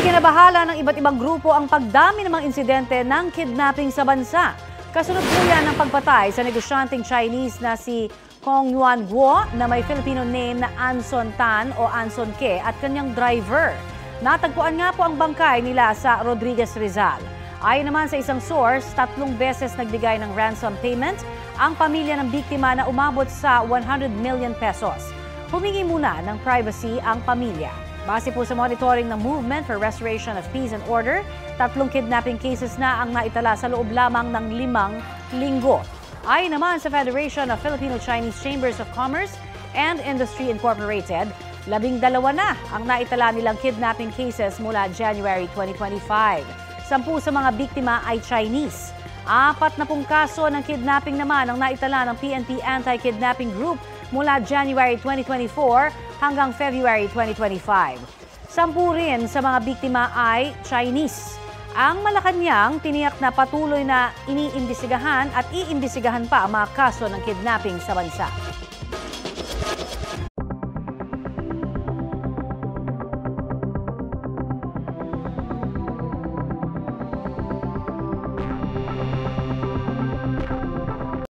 Ikinabahala ng iba't ibang grupo ang pagdami ng mga insidente ng kidnapping sa bansa. Kasunod po yan ng pagpatay sa negosyanteng Chinese na si Kong Yuan Guo na may Filipino name na Anson Tan o Anson Ke at kanyang driver. Natagpuan nga po ang bangkay nila sa Rodriguez, Rizal. Ayon naman sa isang source, 3 beses nagbigay ng ransom payment ang pamilya ng biktima na umabot sa 100 million pesos. Humingi muna ng privacy ang pamilya. Base po sa monitoring ng Movement for Restoration of Peace and Order, 3 kidnapping cases na ang naitala sa loob lamang ng 5 linggo. Ayon naman sa Federation of Filipino-Chinese Chambers of Commerce and Industry Incorporated, 12 na ang naitala nilang kidnapping cases mula January 2025. 10 sa mga biktima ay Chinese. 40 kaso ng kidnapping naman ang naitala ng PNP Anti-Kidnapping Group mula January 2024 hanggang February 2025. 10 rin sa mga biktima ay Chinese. Ang Malacanang tiniyak na patuloy na iniimbestigahan at iimbestigahan pa ang mga kaso ng kidnapping sa bansa.